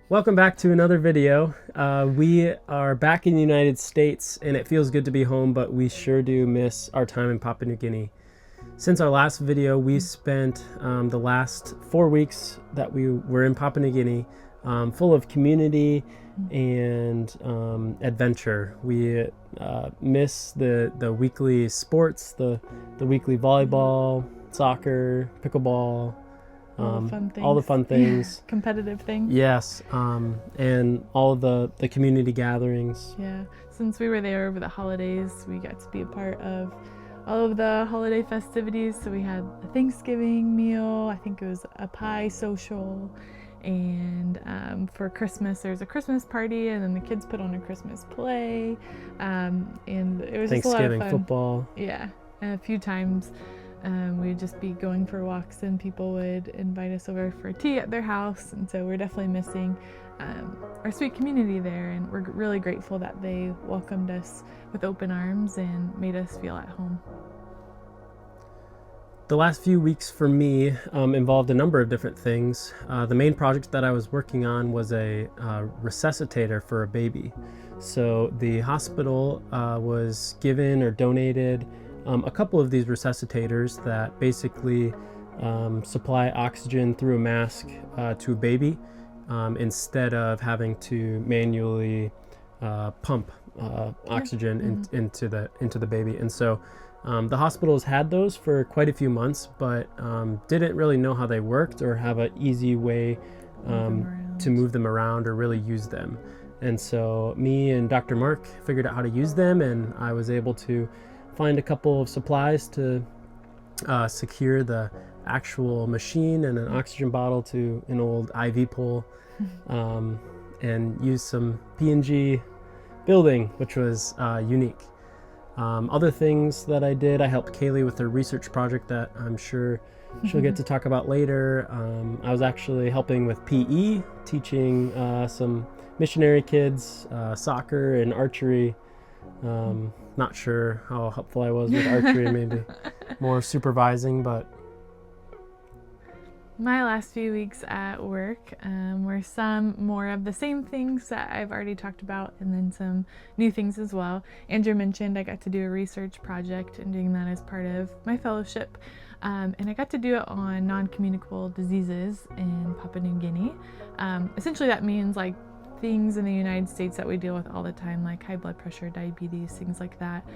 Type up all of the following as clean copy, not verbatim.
Welcome back to another video. We are back in the United States and it feels good to be home, but we sure do miss our time in Papua New Guinea. Since our last video, we spent the last 4 weeks that we were in Papua New Guinea full of community and adventure. We miss the weekly sports, the weekly volleyball, soccer, pickleball, all the fun things. Competitive things. Yes, and all of the community gatherings. Yeah, since we were there over the holidays, we got to be a part of all of the holiday festivities. So we had a Thanksgiving meal, I think it was a pie social, and for Christmas there's a Christmas party, and then the kids put on a Christmas play, and it was just a lot of fun. Football. Yeah, and a few times we'd just be going for walks and people would invite us over for tea at their house, and so we're definitely missing our sweet community there, and we're really grateful that they welcomed us with open arms and made us feel at home. The last few weeks for me involved a number of different things. The main project that I was working on was a resuscitator for a baby. So the hospital was given or donated a couple of these resuscitators that basically supply oxygen through a mask to a baby instead of having to manually pump oxygen into the baby. And so the hospitals had those for quite a few months, but didn't really know how they worked or have an easy way to move them around or really use them. And so me and Dr. Mark figured out how to use them, and I was able to find a couple of supplies to secure the actual machine and an oxygen bottle to an old IV pole, and use some PNG building, which was unique. Other things that I did, I helped Kaylee with her research project that I'm sure she'll get to talk about later. I was actually helping with PE, teaching some missionary kids soccer and archery. Not sure how helpful I was with archery, maybe more supervising, but my last few weeks at work were some more of the same things that I've already talked about, and then some new things as well. Andrew mentioned I got to do a research project and doing that as part of my fellowship, and I got to do it on non-communicable diseases in Papua New Guinea. Essentially that means like things in the United States that we deal with all the time, like high blood pressure, diabetes, things like that.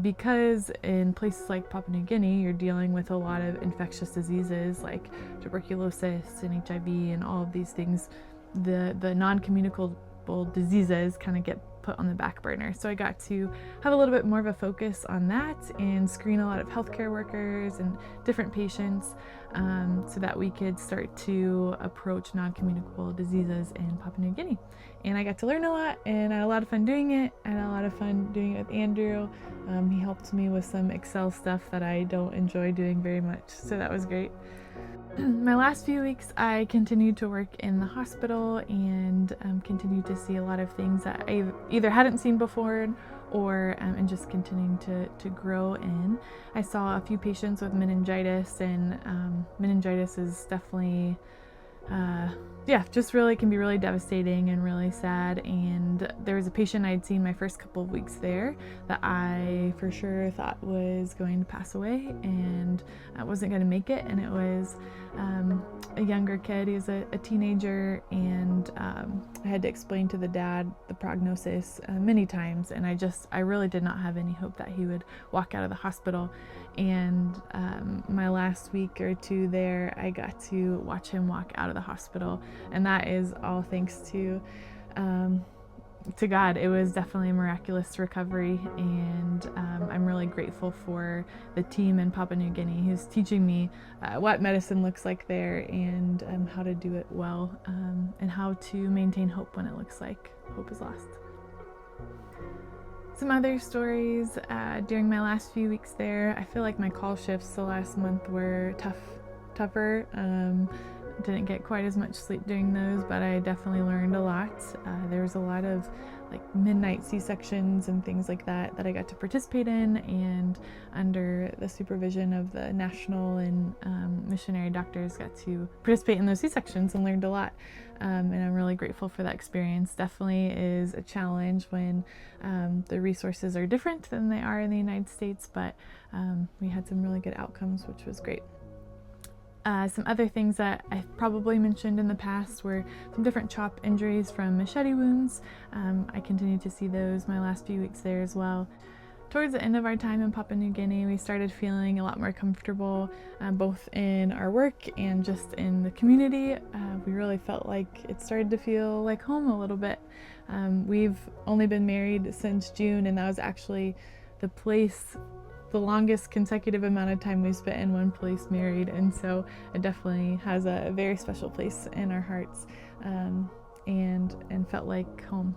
Because in places like Papua New Guinea, you're dealing with a lot of infectious diseases like tuberculosis and HIV and all of these things. The non-communicable diseases kind of get put on the back burner. So I got to have a little bit more of a focus on that and screen a lot of healthcare workers and different patients, so that we could start to approach non-communicable diseases in Papua New Guinea. And I got to learn a lot, and I had a lot of fun doing it. I had a lot of fun doing it with Andrew. He helped me with some Excel stuff that I don't enjoy doing very much, so that was great. My last few weeks I continued to work in the hospital and continued to see a lot of things that I either hadn't seen before or and just continuing to grow in. I saw a few patients with meningitis, and meningitis is definitely just really can be really devastating and really sad. And there was a patient I'd seen my first couple of weeks there that I for sure thought was going to pass away and I wasn't going to make it, and it was a younger kid. He was a teenager, and I had to explain to the dad the prognosis many times, and I really did not have any hope that he would walk out of the hospital. And my last week or two there, I got to watch him walk out of the hospital, and that is all thanks to God. It was definitely a miraculous recovery, and I'm really grateful for the team in Papua New Guinea who's teaching me what medicine looks like there, and how to do it well, and how to maintain hope when it looks like hope is lost. Some other stories during my last few weeks there. I feel like my call shifts the last month were tougher. Didn't get quite as much sleep during those, but I definitely learned a lot. There was a lot of like midnight C-sections and things like that I got to participate in, and under the supervision of the national and missionary doctors got to participate in those C-sections and learned a lot. And I'm really grateful for that experience. Definitely is a challenge when the resources are different than they are in the United States, but we had some really good outcomes, which was great. Some other things that I probably mentioned in the past were some different chop injuries from machete wounds. I continued to see those my last few weeks there as well. Towards the end of our time in Papua New Guinea, we started feeling a lot more comfortable, both in our work and just in the community. We really felt like it started to feel like home a little bit. We've only been married since June, and that was actually the longest consecutive amount of time we spent in one place married, and so it definitely has a very special place in our hearts, and felt like home.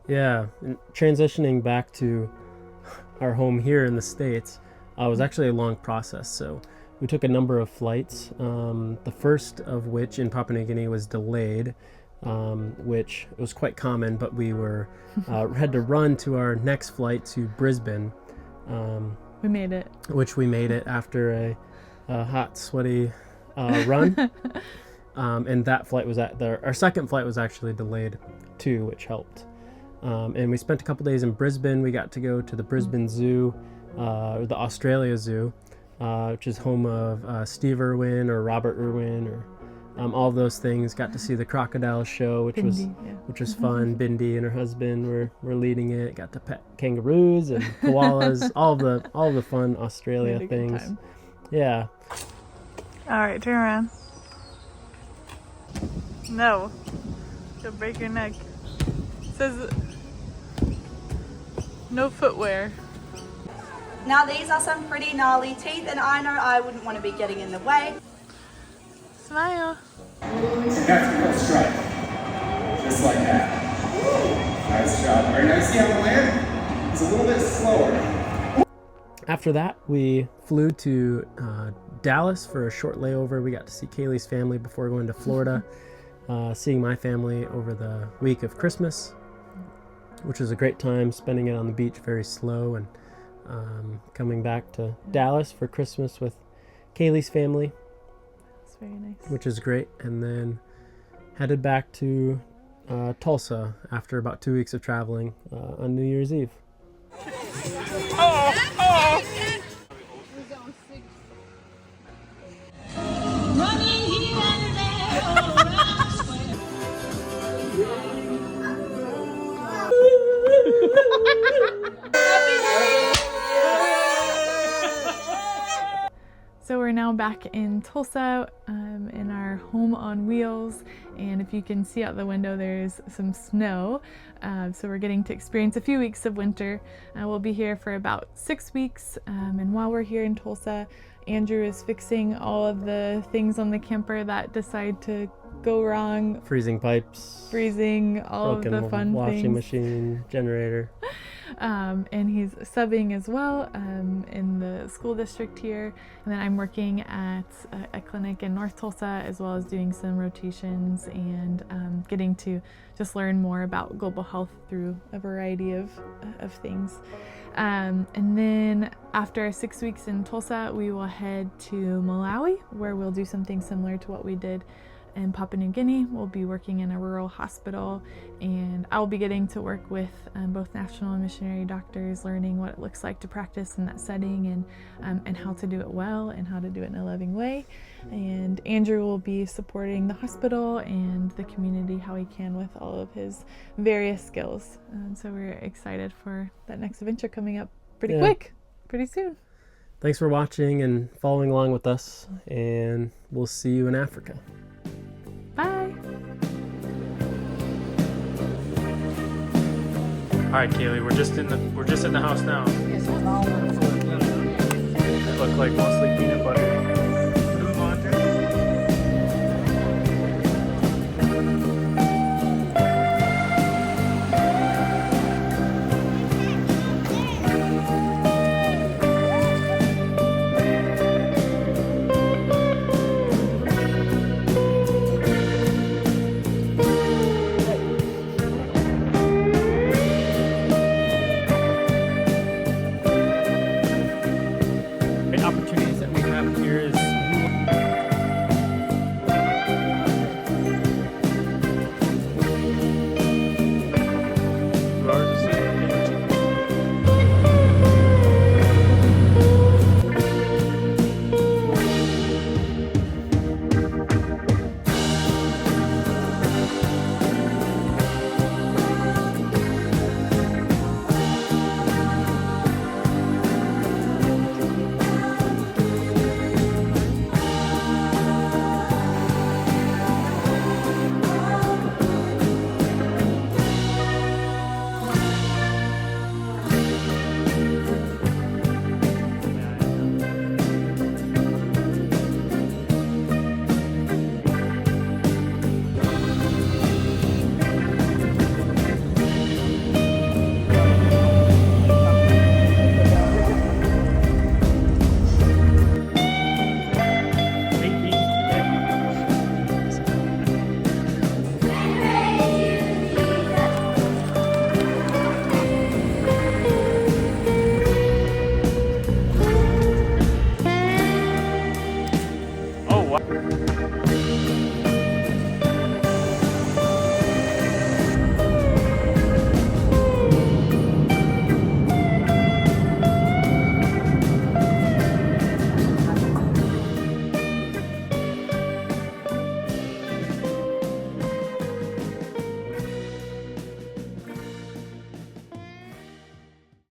Yeah, and transitioning back to our home here in the States was actually a long process. So we took a number of flights, the first of which in Papua New Guinea was delayed, which was quite common, but we had to run to our next flight to Brisbane. We made it. Which we made it after a hot, sweaty run. And that flight was our second flight was actually delayed too, which helped. And we spent a couple days in Brisbane. We got to go to the Brisbane Zoo, or the Australia Zoo, which is home of Steve Irwin or Robert Irwin, or all of those things. Got to see the crocodile show, which was fun. Bindi and her husband were leading it. Got to pet kangaroos and koalas, all of the fun Australia things. Yeah. All right, turn around. No, you'll break your neck. It says no footwear. Now these are some pretty gnarly teeth, and I know I wouldn't want to be getting in the way. Smile. That's a strike. Just like that. Nice job. All right, now you see how the land is a little bit slower. After that, we flew to Dallas for a short layover. We got to see Kaylee's family before going to Florida, seeing my family over the week of Christmas, which was a great time, spending it on the beach very slow, and coming back to Dallas for Christmas with Kaylee's family. Very nice. Which is great, and then headed back to Tulsa after about 2 weeks of traveling on New Year's Eve. So we're now back in Tulsa, in our home on wheels, and if you can see out the window, there's some snow. So we're getting to experience a few weeks of winter. We'll be here for about 6 weeks, and while we're here in Tulsa, Andrew is fixing all of the things on the camper that decide to go wrong. Freezing pipes. Freezing, all of the fun washing things. machine, generator. And he's subbing as well in the school district here. And then I'm working at a clinic in North Tulsa, as well as doing some rotations and getting to just learn more about global health through a variety of things. And then after our 6 weeks in Tulsa, we will head to Malawi, where we'll do something similar to what we did in Papua New Guinea. We'll be working in a rural hospital, and I'll be getting to work with both national and missionary doctors, learning what it looks like to practice in that setting, and how to do it well and how to do it in a loving way. And Andrew will be supporting the hospital and the community how he can with all of his various skills. So we're excited for that next adventure coming up pretty soon. Thanks for watching and following along with us, and we'll see you in Africa. Bye. All right, Kaylee, we're just in the house now. It looked like mostly peanut butter.